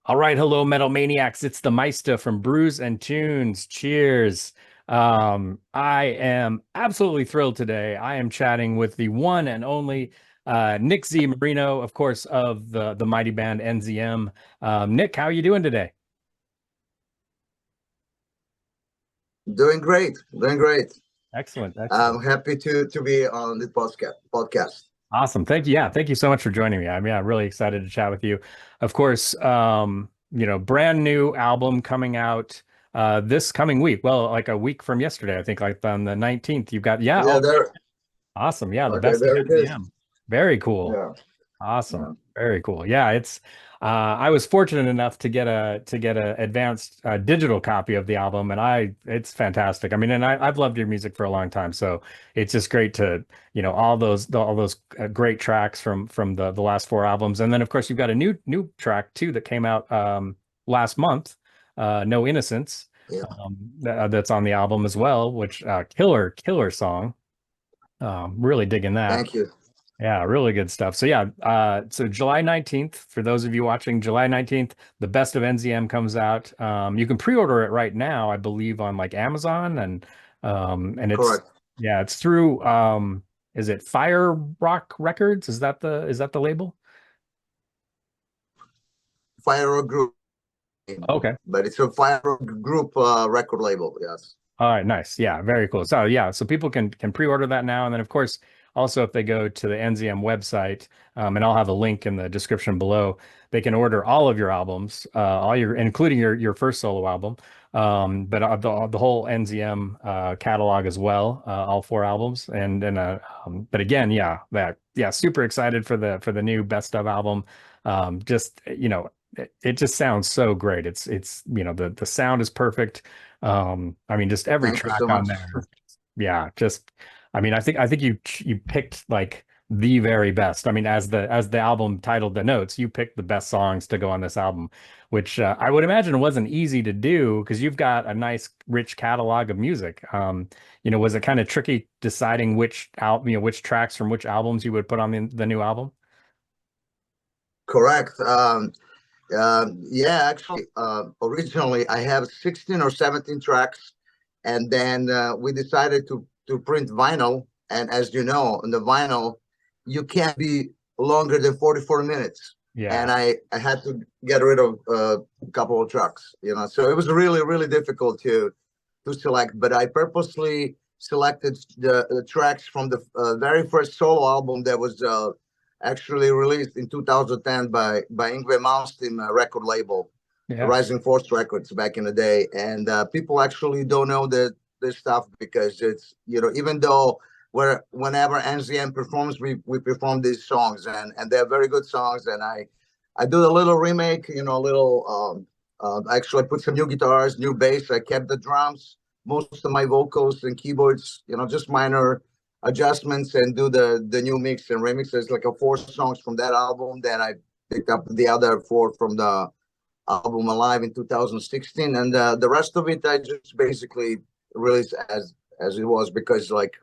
All right, hello, Metal Maniacs. It's the Meista from Brews and Tunes. Cheers. I am absolutely thrilled today. I am chatting with the one and only Nick Z Marino, of course, of the mighty band NZM. Nick, how are you doing today? Doing great, doing great. Excellent, excellent. I'm happy to be on the podcast. Awesome. Thank you. Yeah, thank you so much for joining me. I'm really excited to chat with you. Of course, brand new album coming out this coming week. Well, like a week from yesterday, I think, like on the 19th. You've got, yeah, Yeah, oh, there. awesome. Yeah, the Okay, best of there it is. NZM. Very cool. Yeah, Awesome. yeah. Very cool. Yeah, it's I was fortunate enough to get a advanced digital copy of the album, and I it's fantastic. I mean, and I've loved your music for a long time, so it's just great to, all those great tracks from the last four albums. And then of course you've got a new track too that came out last month, No Innocence. Yeah. That's on the album as well, which killer song. Really digging that. Thank you. Yeah, really good stuff. So yeah, so July 19th, for those of you watching, July 19th, the best of NZM comes out. You can pre-order it right now, I believe, on like Amazon and it's Correct. yeah, it's through is it Fire Rock Records? Is that the label? Fire Rock Group, Okay. but it's a Fire Rock Group record label. Yes. All right, nice. Yeah, very cool. So yeah, so people can pre-order that now, and then of course, also if they go to the NZM website, and I'll have a link in the description below, they can order all of your albums, all your including your first solo album, but the whole NZM catalog as well, all four albums, but again, yeah, super excited for the new best of album. Just it just sounds so great. It's the sound is perfect. I mean, just every Thank you so track on much. there. Yeah, just I mean, I think you picked like the very best. I mean, as the album titled the notes, you picked the best songs to go on this album, which I would imagine wasn't easy to do because you've got a nice, rich catalog of music. Was it kind of tricky deciding which tracks from which albums you would put on the new album? Correct. Yeah, actually, originally I have 16 or 17 tracks, and then we decided to print vinyl. And as you know, on the vinyl, you can't be longer than 44 minutes. Yeah. And I had to get rid of a couple of tracks, so it was really, really difficult to select. But I purposely selected the tracks from the very first solo album that was actually released in 2010 by Yngwie Malmsteen record label, Yeah. Rising Force Records back in the day. And people actually don't know this stuff because it's, even though whenever NZM performs, we perform these songs, and they're very good songs. And I do a little remake, a little actually put some new guitars, new bass. I kept the drums, most of my vocals and keyboards, just minor adjustments, and do the new mix and remixes, like a four songs from that album. Then I picked up the other four from the album Alive in 2016, and the rest of it I just basically released as it was, because like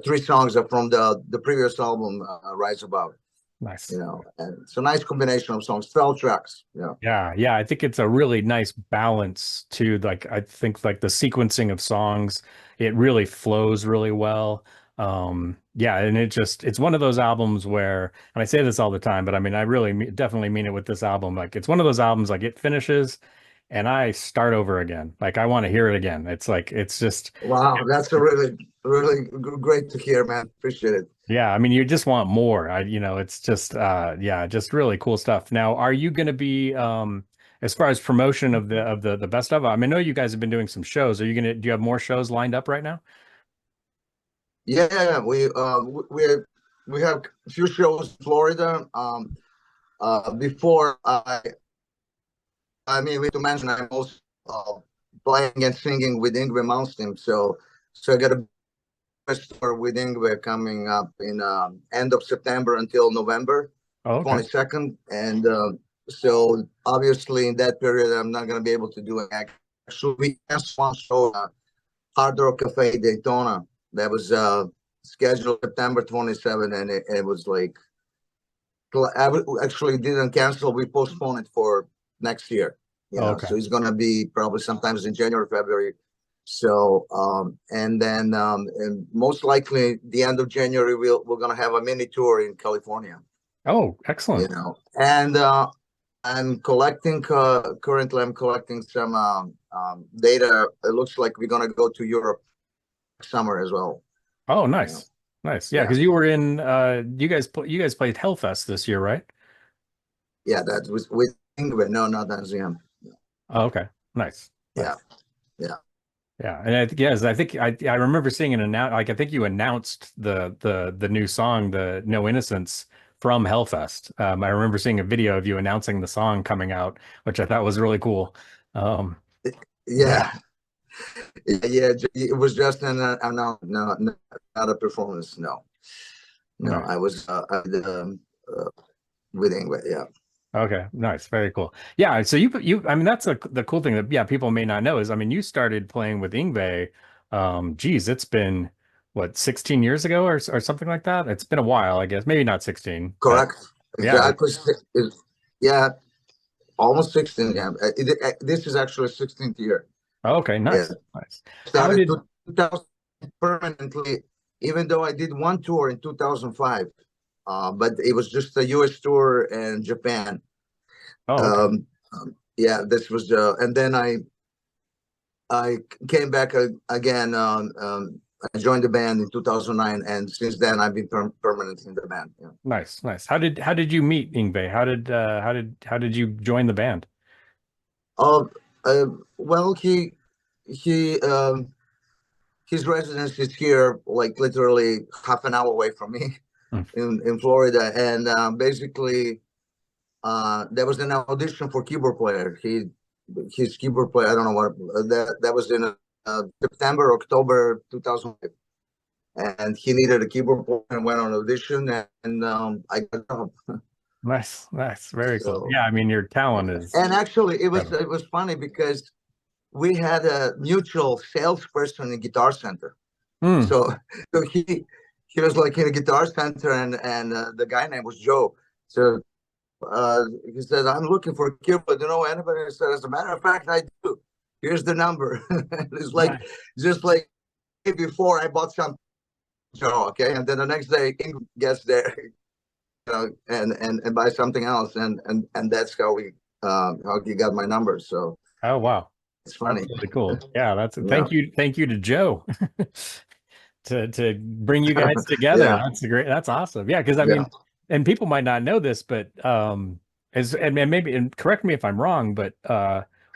three songs are from the previous album, Rise Above. Nice. And it's a nice combination of songs, 12 tracks. Yeah. I think it's a really nice balance to, like, I think like the sequencing of songs, it really flows really well. Yeah, and it's one of those albums where, and I say this all the time, but I mean, I really definitely mean it with this album. Like, it's one of those albums, like, it finishes and I start over again. Like, I want to hear it again. It's like, it's just, Wow, that's a really, really great to hear, man. Appreciate it. yeah, I mean, you just want more. It's just yeah, just really cool stuff. Now, are you going to be as far as promotion of the best of? I mean, I know you guys have been doing some shows. Do you have more shows lined up right now? Yeah, we have a few shows in Florida. Before I mean, we to mention I'm also playing and singing with Yngwie Malmsteen. So I got a tour with Yngwie coming up in end of September until November Oh, okay. 22nd, and so obviously in that period I'm not going to be able to do it. Actually, we just one show, Hard Rock Cafe Daytona, that was scheduled September 27th, and it was like actually didn't cancel. We postponed it for next year. You know, Okay. so it's gonna be probably sometimes in January, February. So and then and most likely the end of January we're gonna have a mini tour in California. Oh, excellent. You know, and I'm collecting currently. I'm collecting some data. It looks like we're gonna go to Europe summer as well. Oh, You know? nice. Nice. Yeah, because you were in you guys played Hellfest this year, right? Yeah, that was with Yngwie. No, not NZM. Oh, okay. Nice. Yeah, Nice. yeah. Yeah, and I think I remember seeing an like I think you announced the new song, the No Innocence from Hellfest. I remember seeing a video of you announcing the song coming out, which I thought was really cool. Um, Yeah, yeah. It was just no, not a performance. No, no. nice. I was with Yngwie. Yeah. Okay, nice, very cool. Yeah, so you I mean that's the cool thing that people may not know is I mean you started playing with Yngwie, geez, it's been what 16 years ago or something like that. It's been a while, I guess. Maybe not 16, but Correct. yeah. Exactly. Yeah, almost 16. Yeah, this is actually 16th year. Okay, Yeah. nice. Nice. How Started did 2000 permanently, even though I did one tour in 2005, but it was just a US tour and Japan. Oh, okay. Yeah, this was and then I came back again. I joined the band in 2009, and since then I've been permanent in the band. Yeah. Nice, nice. How did you meet Yngwie? How did you join the band? Well, he his residence is here, like literally half an hour away from me Hmm. in Florida, and basically there was an audition for keyboard player. His keyboard player, I don't know what that was in September, October 2005, and he needed a keyboard player and went on audition, and I got a job. Nice, nice, very cool. So, Yeah, I mean your talent is and actually it incredible. was funny because we had a mutual salesperson in Guitar Center. Hmm. So, so he was like in a Guitar Center, and the guy name was Joe. So he said, "I'm looking for a keyboard. Do you know anybody?" I said, "As a matter of fact, I do. Here's the number." It's like Nice. just like before I bought some Joe, okay, and then the next day King gets there, you know, and buy something else, and that's how he got my number. So Oh wow. it's That's funny. really cool. Yeah, that's Yeah, thank you to Joe to bring you guys together. yeah, That's great. That's awesome. Yeah, because I yeah. mean, and people might not know this, but as and maybe and correct me if I'm wrong, but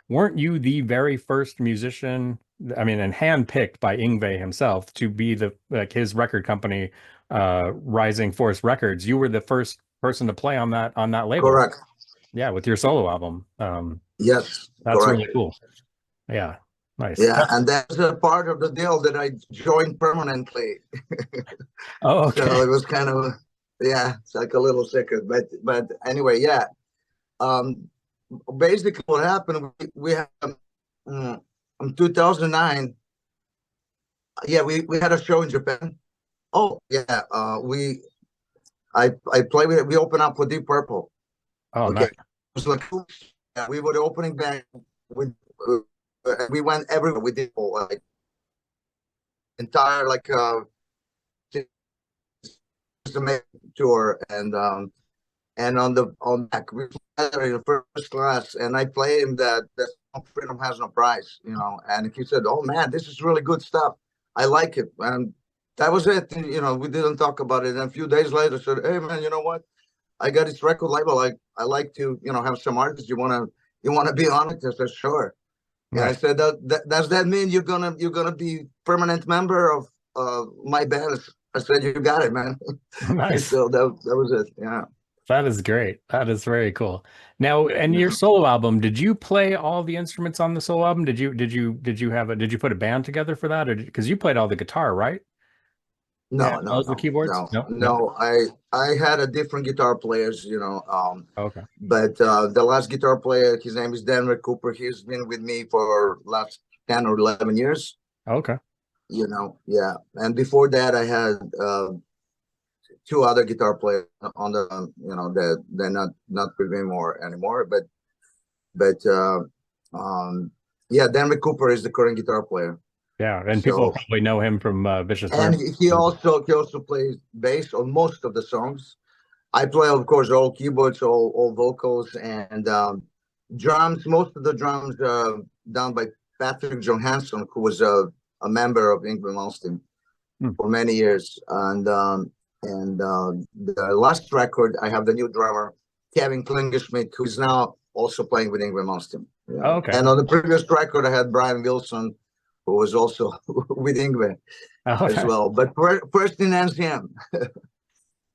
weren't you the very first musician, I mean, and handpicked by Yngwie himself to be the like his record company, Rising Force Records? You were the first person to play on that label. Correct. Yeah, with your solo album. Yes, That's correct. really cool. Yeah, nice. Yeah, and that's a part of the deal that I joined permanently. Oh, So okay. it was kind of, yeah, it's like a little secret. But anyway, yeah. Um, Basically, what happened? We had in 2009. Yeah, we had a show in Japan. Oh yeah, I play with it. We open up for Deep Purple. Oh, Okay, nice. it was like we were the opening band. With we went everywhere. We did like entire like tour, and on back we flew in the first class, and I played him that Freedom Has No Price, you know, and he said, "Oh man, this is really good stuff. I like it." And that was it. You know, we didn't talk about it. And a few days later, said, "Hey man, you know what? I got this record label. I like to, you know, have some artists. You wanna be on it?" I said, "Sure." And I Nice. said, does that mean you're gonna be permanent member of my band?" I said, "You got it, man." Nice. So that was it. Yeah. That is great. That is very cool. Now, and your Yeah. solo album, did you play all the instruments on the solo album? Did you put a band together for that, or because you played all the guitar, right? No, As well no, as the no, keyboards? no, No, no. no. I had a different guitar players, you know. Okay. But the last guitar player, his name is Denver Cooper. He's been with me for last 10 or 11 years. Okay. You know, yeah. And before that, I had two other guitar players on the you know that they're not with me anymore. But yeah, Denver Cooper is the current guitar player. Yeah, and So, people probably know him from Vicious and Murder. he also plays bass on most of the songs. I play, of course, all keyboards, all vocals, and drums. Most of the drums done by Patrick Johansson, who was a member of Yngwie Malmsteen for many years. And the last record, I have the new drummer, Kevin Klingerschmidt, who's now also playing with Yngwie Malmsteen. Yeah. Oh, okay. And on the previous record, I had Brian Wilson, who was also with Yngwie as well. But first in NCM.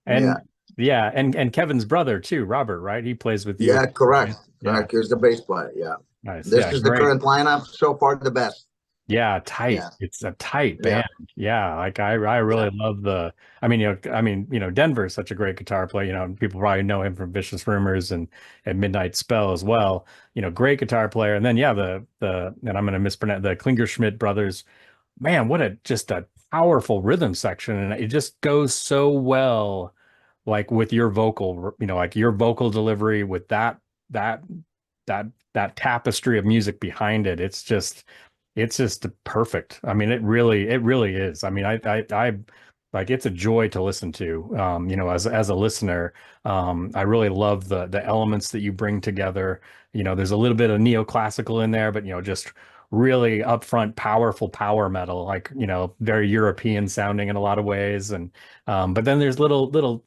And yeah, and Kevin's brother too, Robert, right? He plays with you. Yeah, correct. Yeah. Correct. He's the bass player. Yeah. Nice. This is the current lineup. So far, the best. Yeah, tight. Yeah. It's a tight band. Yeah, like I really love the. I mean, Denver's such a great guitar player. You know, people probably know him from Vicious Rumors and Midnight Spell as well. You know, great guitar player. And then the and I'm going to mispronounce the Klingerschmidt brothers. Man, what a powerful rhythm section, and it just goes so well, like with your vocal. You know, like your vocal delivery with that tapestry of music behind it. It's just perfect. I mean, it really is. I mean, I like, it's a joy to listen to. You know, as a listener, I really love the elements that you bring together. You know, there's a little bit of neoclassical in there, but you know, just really upfront, powerful power metal, like, you know, very European sounding in a lot of ways. And but then there's little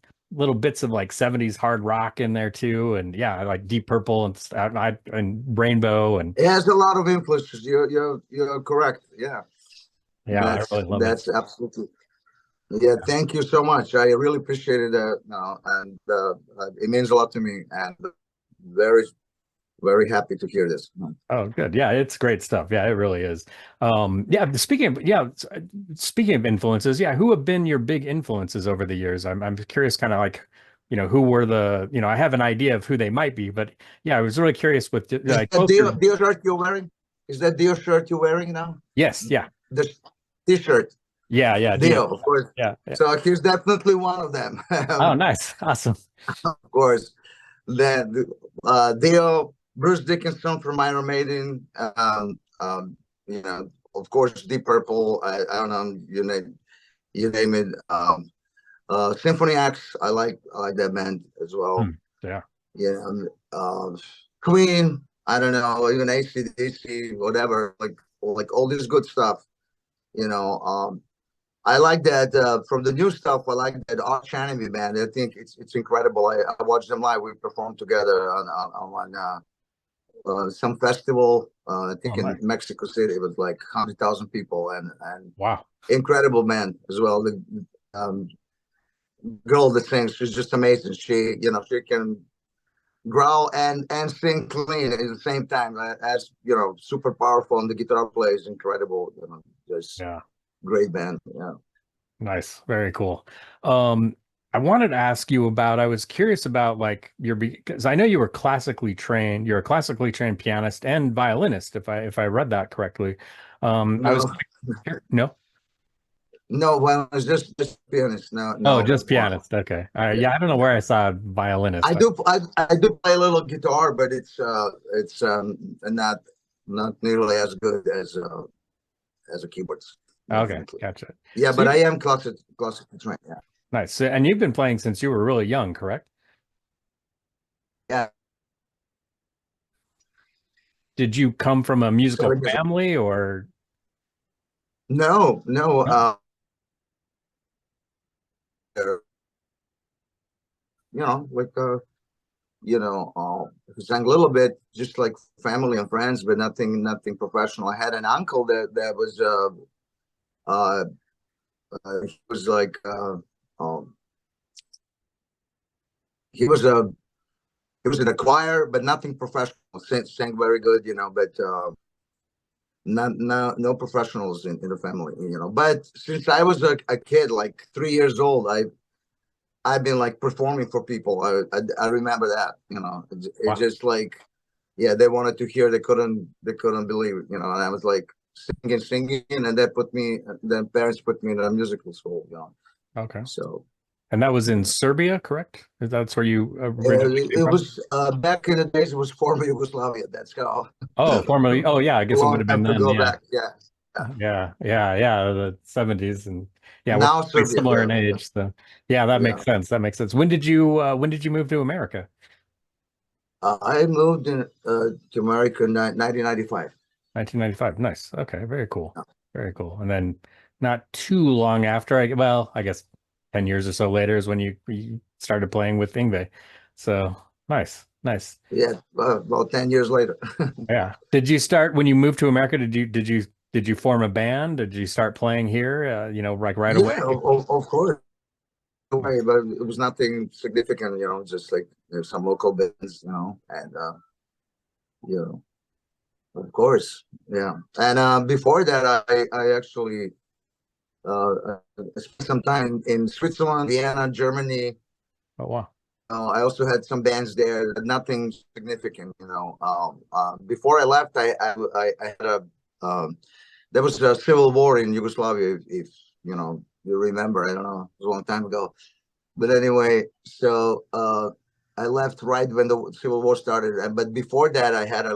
bits of like 70s hard rock in there too, and yeah, like Deep Purple and Rainbow, and it has a lot of influences. You're correct. Yeah, I really love that's it. Absolutely. Yeah, thank you so much. I really appreciate it. And it means a lot to me, and very, very happy to hear this. Oh, good. Yeah, it's great stuff. Yeah, it really is. Speaking of influences, who have been your big influences over the years? I'm curious, kind of like, you know, who were the, you know, I have an idea of who they might be, but yeah, I was really curious with like Dio shirt you're wearing. Is that Dio shirt you're wearing now? Yes. Yeah. The T-shirt. Yeah. Dio, of course. Yeah. So he's definitely one of them. Oh, nice. Awesome. Of course. Then Dio, Bruce Dickinson from Iron Maiden, you know, of course, Deep Purple. I don't know, you name it. Symphony X, I like that band as well. Queen, I don't know, even AC/DC, whatever, like all this good stuff. You know, I like that from the new stuff. I like that Arch Enemy band. I think it's incredible. I watched them live. We performed together on some festival. I think in Mexico City. It was like 100,000 people, and wow, incredible band as well. The girl that sings, she's just amazing. She can growl and sing clean at the same time. As you know, super powerful, and the guitar plays incredible. You know, just great band. Yeah, nice, very cool. I wanted to ask you about, I was curious about like because I know you were classically trained. You're a classically trained pianist and violinist, if I read that correctly. No, well, it's just pianist. No. Oh, just pianist. Okay. All right. Yeah, I don't know where I saw violinist. I do play a little guitar, but it's not nearly as good as a keyboardist. Okay, gotcha. Yeah, but I am classically trained. Yeah. Nice. And you've been playing since you were really young, correct? Yeah. Did you come from a musical family or? No. You know, like sang a little bit, just like family and friends, but nothing professional. I had an uncle that was he was like he was in a choir, but nothing professional. Sang very good, you know, but no professionals in the family, you know. But since I was a kid, like 3 years old, I've been like performing for people. I remember that, you know. It's just like, yeah, they wanted to hear, they couldn't believe it, you know. And I was like singing, and then parents put me in a musical school, you know. Okay. So And that was in Serbia, correct? That's where you originally came It from? was back in the days. It was former Yugoslavia. That's how Oh, formerly. Oh, yeah. I a guess it would long have been time to then. go Yeah. back. Yeah, yeah. Yeah. The 70s, and yeah, we're Now pretty Serbia. similar Yeah, in age. So yeah, that yeah. makes sense. That makes sense. When did you move to America? I moved to America in 1995. 1995. Nice. Okay, very cool. Very cool. And then not too long after, I guess 10 years or so later is when you started playing with Yngwie. So nice, nice. Yeah, about 10 years later. Yeah. Did you start when you moved to America? Did you form a band? Did you start playing here? Like right away? Yeah, of course. Way, but it was nothing significant, just like there's some local bands, and you know, of course, yeah. And before that, I actually spent some time in Switzerland, Vienna, Germany. Oh wow. I also had some bands there, but nothing significant, before I left, I had there was a civil war in Yugoslavia, if you remember. I don't know, it was a long time ago. But anyway, so I left right when the Civil War started. But before that, I had a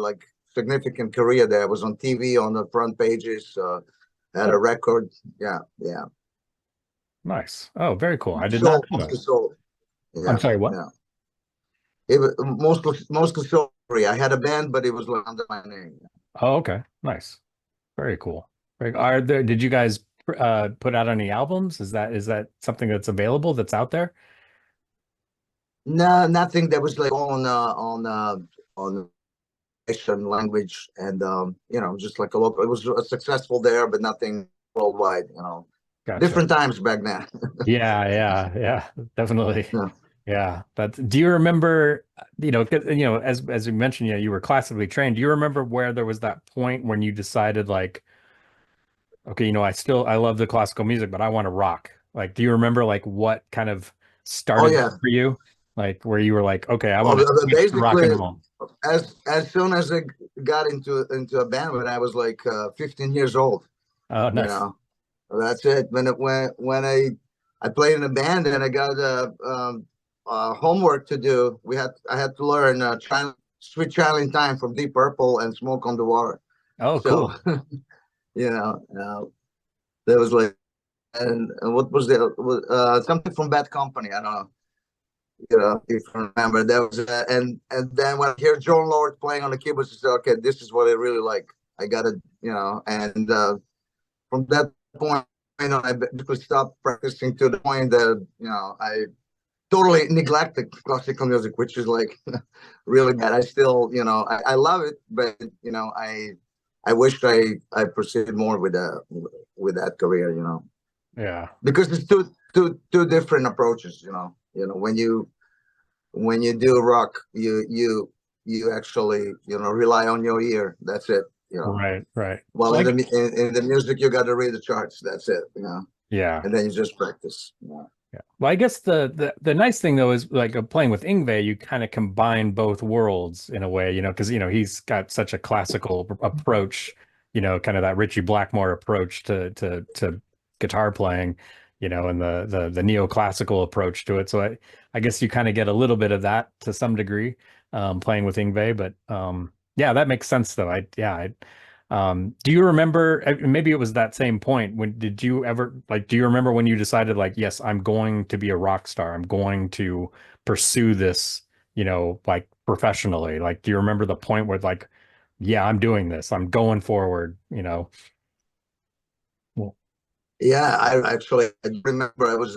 significant career there. I was on TV, on the front pages, had a record. Yeah, yeah. Nice. Oh, very cool. I did not So know mostly that. so. I'm Yeah, sorry, what? yeah. It was mostly so. I had a band, but it was under my name. Oh, okay. Nice. Very cool. Did you guys put out any albums? Is that something that's available that's out there? No, nothing that was like on Asian language, and just like a local. It was successful there, but nothing worldwide. Gotcha. Different times back then. Yeah, definitely. Yeah. Yeah. Do you remember, 'cause, as you mentioned, you were classically trained. Do you remember where there was that point when you decided like, okay, I love the classical music, but I want to rock. Like, do you remember like what kind of Oh started yeah. for you? Like where you were like, okay, I Well, want to switch to rock basically, and roll. as soon as I got into a band when I was like 15 years old, Oh, you nice. know, that's it. When I played in a band and I got homework to do, I had to learn Sweet Child in Time from Deep Purple and Smoke on the Water. Oh, So cool. there was like, and what was there? Something from Bad Company. I don't know. If you remember, that was and then when I hear John Lord playing on the keyboard, I said, okay, this is what I really like. I got to, and from that point, I basically stopped practicing to the point that I totally neglected classical music, which is like really bad. I still, I love it, but I wished I proceeded more with that career, Yeah. because it's two different approaches, when you do rock, you actually rely on your ear. That's it. Right, right. Well, Like, in the music, you got to read the charts. That's it. yeah. And then you just practice. Yeah. Well, I guess the nice thing though is like playing with Yngwie, you kind of combine both worlds in a way, because he's got such a classical approach, kind of that Ritchie Blackmore approach to guitar playing, and the neoclassical approach to it. So I guess you kind of get a little bit of that to some degree, playing with Yngwie, but yeah, that makes sense though. Do you remember, maybe it was that same point when did you ever do you remember when you decided like, yes, I'm going to be a rock star. I'm going to pursue this, like professionally. Like, do you remember the point where like, yeah, I'm doing this. I'm going forward, Well, Yeah, I remember I was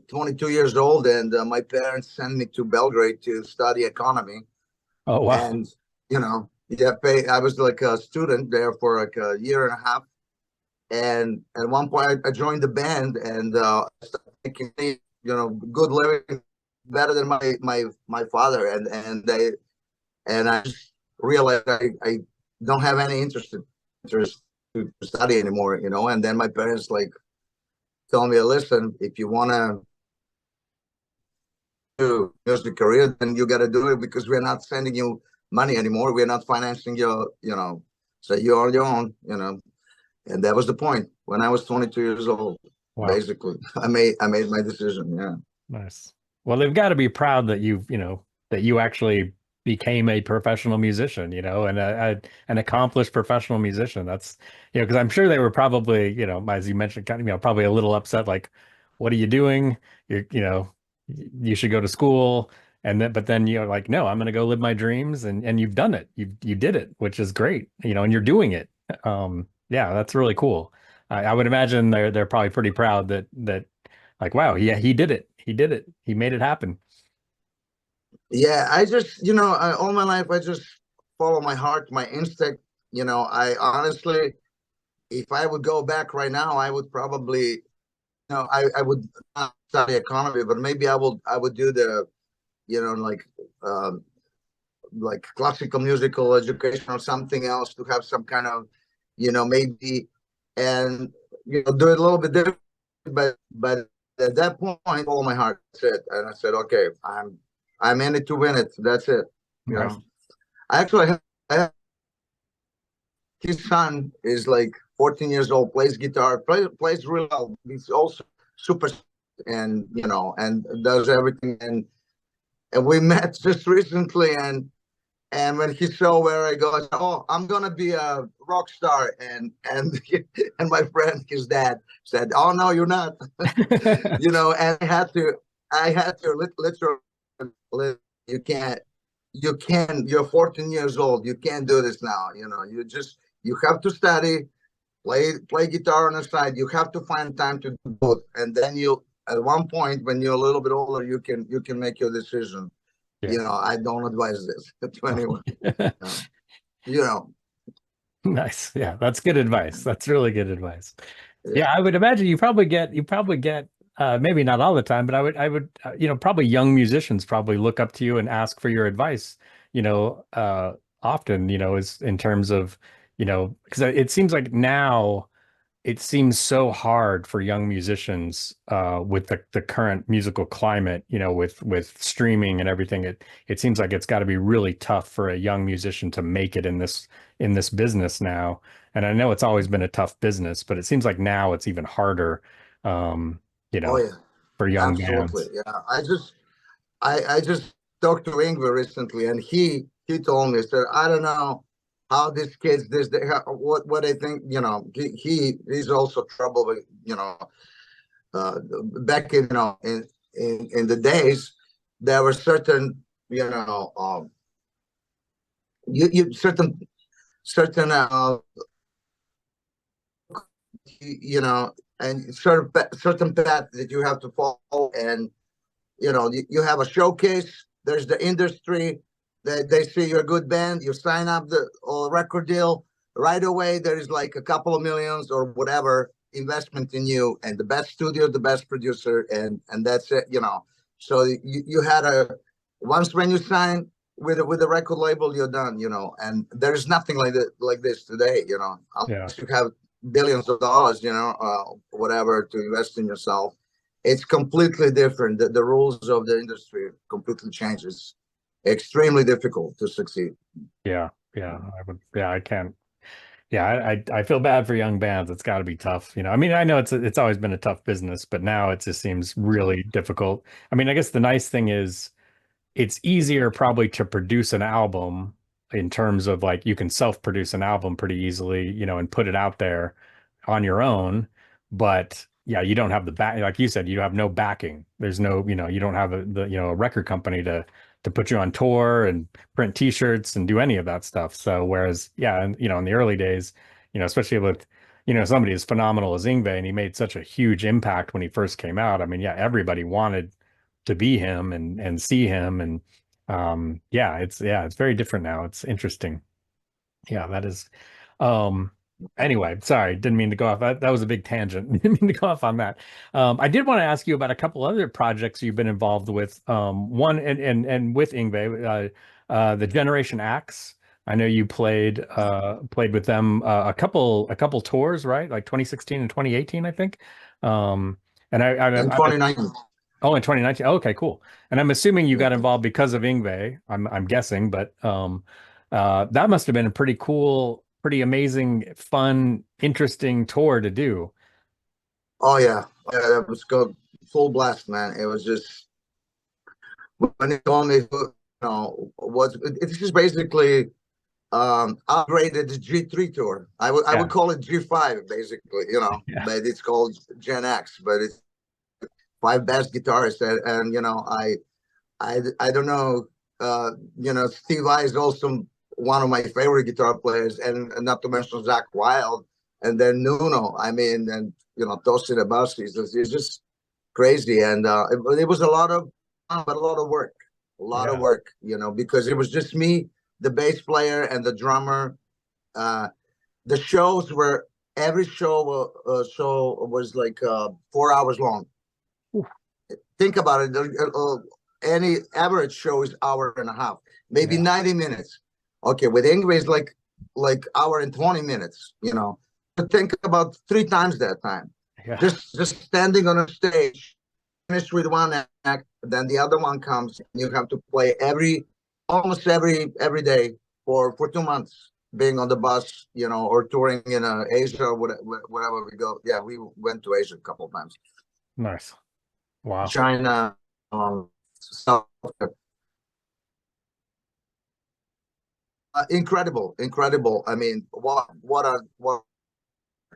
22 years old, and my parents sent me to Belgrade to study economy. oh wow. And yeah, I was like a student there for like a year and a half. And at one point, I joined the band, and I started making good living, better than my father. And I just realized I don't have any interest to study anymore. And then my parents told me, listen, if you want to do music career, then you got to do it, because we're not sending you money anymore. We're not financing your, so you're on your own, and that was the point when I was 22 years old. Wow. Basically, I made my decision. Yeah. Nice. Well, they've got to be proud that that you actually became a professional musician, and an accomplished professional musician. That's, because I'm sure they were probably, as you mentioned, kind of, probably a little upset, like, what are you doing? You should go to school. But then you're like, no, I'm going to go live my dreams. And you've done it. You did it, which is great, and you're doing it. Yeah, that's really cool. I would imagine they're probably pretty proud that like, wow, yeah, he did it. He did it. He made it happen. Yeah, I just, all my life, I just follow my heart, my instinct. I honestly, if I would go back right now, I would probably, I would not study economy, but maybe I would do the, like, like classical musical education or something else to have some kind of, maybe, and, do it a little bit different. But at that point, follow my heart. That's it. And I said, okay, I'm in it to win it. That's it. Right. I actually have, his son is like 14 years old, plays guitar, plays real well. He's also super, and does everything. And we met just recently, and when he saw where I go, I said, "Oh, I'm gonna be a rock star." And and my friend, his dad, said, "Oh no, you're not." And I had to literally, you're 14 years old. You can't do this now. You have to study, play guitar on the side. You have to find time to do both. And then at one point, when you're a little bit older, you can make your decision. Yeah. I don't advise this to anyone. you know, Nice. Yeah, that's good advice. That's really good advice. yeah. Yeah, I would imagine you probably get maybe not all the time, but I would probably young musicians probably look up to you and ask for your advice, often, is in terms of, because it seems like now it seems so hard for young musicians with the current musical climate, with streaming and everything. It seems like it's got to be really tough for a young musician to make it in this business now. And I know it's always been a tough business, but it seems like now it's even harder, um, you Oh know, yeah, for young absolutely. bands. Yeah, I just talked to Yngwie recently, and he told me, said, I don't know how these kids what they think. He's also trouble with, uh, back in, in the days, there were certain, you certain you know and certain path that you have to follow. And you have a showcase, there's the industry, they see you're a good band, you sign up the record deal right away. There's like a couple of millions or whatever investment in you, and the best studio, the best producer, and that's it. So you had a once when you sign with a record label, you're done. And there's nothing like this today. Yeah. Unless you have billions of dollars, whatever, to invest in yourself. It's completely different. The rules of the industry completely changes. Extremely difficult to succeed. Yeah. Yeah. I can't. Yeah, I feel bad for young bands. It's got to be tough. I mean, I know it's always been a tough business, but now it just seems really difficult. I mean, I guess the nice thing is it's easier probably to produce an album in terms of like you can self-produce an album pretty easily, and put it out there on your own. But yeah, you don't have the back, like you said, you have no backing. There's no, you don't have a record company to put you on tour and print t-shirts and do any of that stuff. So whereas, yeah, and in the early days, especially with, somebody as phenomenal as Yngwie, and he made such a huge impact when he first came out. I mean, yeah, everybody wanted to be him and see him. And it's very different now. It's interesting. Yeah, that is. Um, anyway, sorry, didn't mean to go off. That was a big tangent. Didn't mean to go off on that. I did want to ask you about a couple other projects you've been involved with. One and with Yngwie, the Generation Axe. I know you played with them a couple tours, right? Like 2016 and 2018, I think. And In I'm 2019. Oh, in 2019. Oh, okay, cool. And I'm assuming you got involved because of Yngwie. I'm guessing, but that must have been a pretty cool, pretty amazing, fun, interesting tour to do. Oh yeah, that was good. full blast, man. It was just when he told me, you know, this is basically upgraded the G3 tour. I would call it G5 basically, you know, Yeah. but it's called Gen X. But it's 5 bass guitarists, and you know, I don't know, you know, Steve Vai is also one of my favorite guitar players, and not to mention Zach Wild, and then Nuno. I mean, and you know, Tosin Abasi. It's just crazy, and it was a lot of fun, but a lot of work, you know, because it was just me, the bass player, and the drummer. The shows were every show was like 4 hours long. Oof. Think about it. Any average show is hour and a half, maybe 90 minutes. Okay, with Yngwie it's like hour and 20 minutes, you know. But think about 3 times that time. Yeah. Just standing on a stage, finish with one act, then the other one comes, and you have to play almost every day for 2 months, being on the bus, you know, or touring in Asia or wherever we go. Yeah, we went to Asia a couple of times. Nice. Wow. China, South Africa. Incredible. I mean, what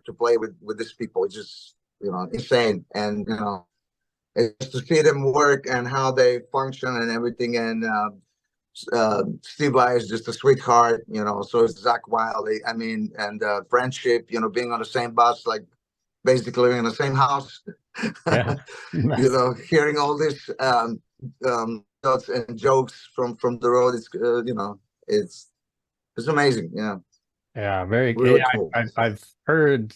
to play with these people. It's just, you know, insane. And you know, it's to see them work and how they function and everything. And Steve Vai is just a sweetheart, you know. So is Zach Wild. I mean, and friendship, you know, being on the same bus, like basically living in the same house. Yeah. You know, hearing all this thoughts and jokes from the road. It's you know, it's amazing. Yeah, very Really yeah, cool. I've heard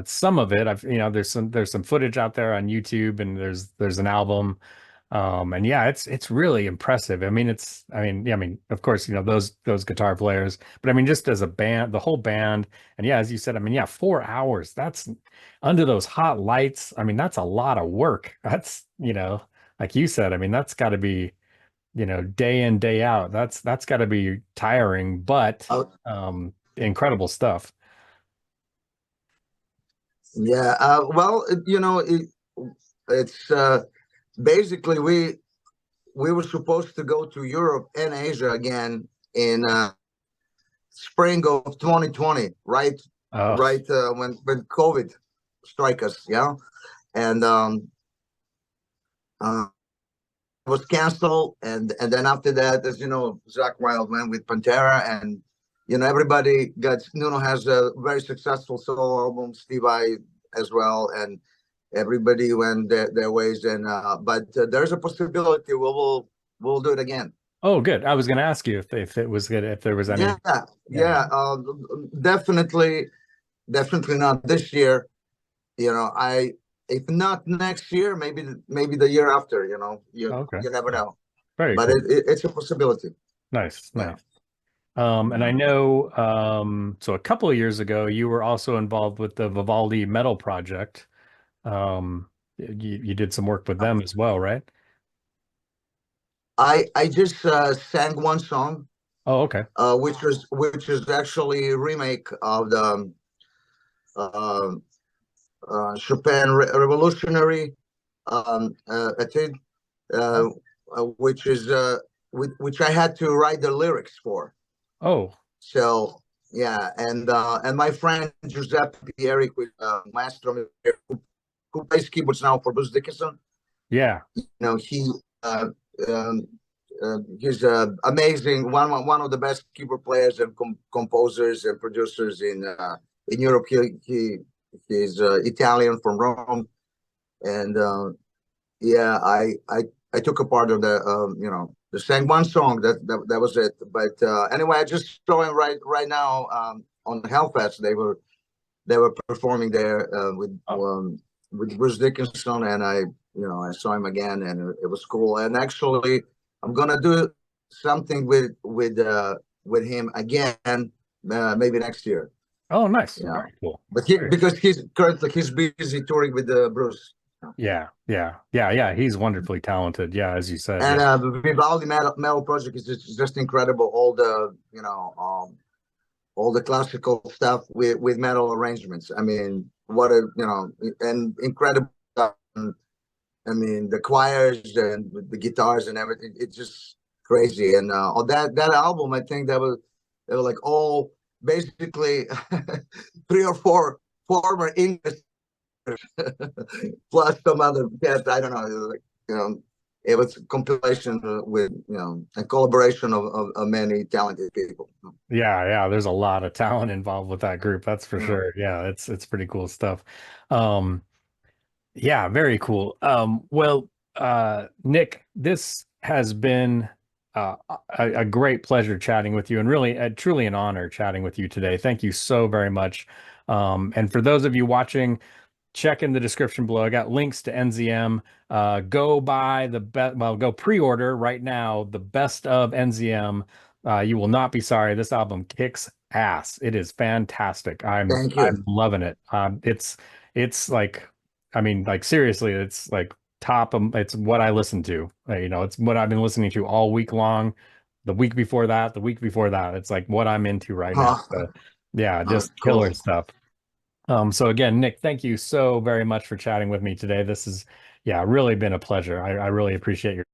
some of it. I've, you know, there's some footage out there on YouTube, and there's an album. And yeah, it's really impressive. I mean, I mean, of course, you know, those guitar players, but I mean, just as a band, the whole band. And yeah, as you said, I mean, yeah, 4 hours, that's under those hot lights. I mean, that's a lot of work. That's, you know, like you said, I mean, that's got to be, you know, day in, day out. That's got to be tiring, but incredible stuff. Yeah. Well, you know, it's basically we were supposed to go to Europe and Asia again in spring of 2020, right? Oh, Right when COVID strike us, yeah, and was canceled, and then after that, as you know, Zach Wild went with Pantera, and you know, everybody got. Nuno has a very successful solo album, Steve Vai as well, and everybody went their ways. And but there's a possibility we'll do it again. oh, good. I was going to ask you if it was good, if there was any. Yeah, definitely not this year. You know, if not next year, maybe the year after. You know, Okay. you never know. Very But cool. it's a possibility. Nice, Yeah. nice. And I know, so a couple of years ago, you were also involved with the Vivaldi Metal Project. You did some work with them as well, right? I just sang one song, Oh, okay. which is actually a remake of the uh, Chopin Revolutionary Etude, which is which I had to write the lyrics for. Oh, So yeah, and my friend Giuseppe Pieri, maestro, who plays keyboards now for Bruce Dickinson. yeah. You know, he's amazing, one of the best keyboard players and composers and producers in Europe. He's Italian from Rome, and yeah, I took a part of the you know, just sang one song. That was it. But anyway, I just saw him right now on Hellfest. They were performing there with Bruce Dickinson, and I saw him again, and it was cool. And actually, I'm gonna do something with him again, maybe next year. Oh, nice. Yeah, Very cool. but because he's busy touring with Bruce. Yeah. He's wonderfully talented. Yeah, as you said. And Yeah. the Vivaldi metal project is just incredible. All the all the classical stuff with metal arrangements. I mean, what a and incredible stuff. I mean, the choirs and the guitars and everything, it's just crazy. And on that album, I think they were like all basically 3 or 4 former English plus some other cats. I don't know. It was like, it was a compilation with, a collaboration of many talented people. Yeah, there's a lot of talent involved with that group, that's for sure. Yeah, it's pretty cool stuff. Yeah, very cool. Well, Nick, this has been a great pleasure chatting with you, and really truly an honor chatting with you today. Thank you so very much. And for those of you watching, check in the description below. I got links to NZM. Go buy go pre-order right now the best of NZM. You will not be sorry. This album kicks ass. It is fantastic. I'm loving it. It's like, I mean, like seriously, it's like it's what I listen to. It's what I've been listening to all week long. The week before that, it's like what I'm into right now. So, yeah, just killer stuff. So again, Nick, thank you so very much for chatting with me today. This is, really been a pleasure. I really appreciate your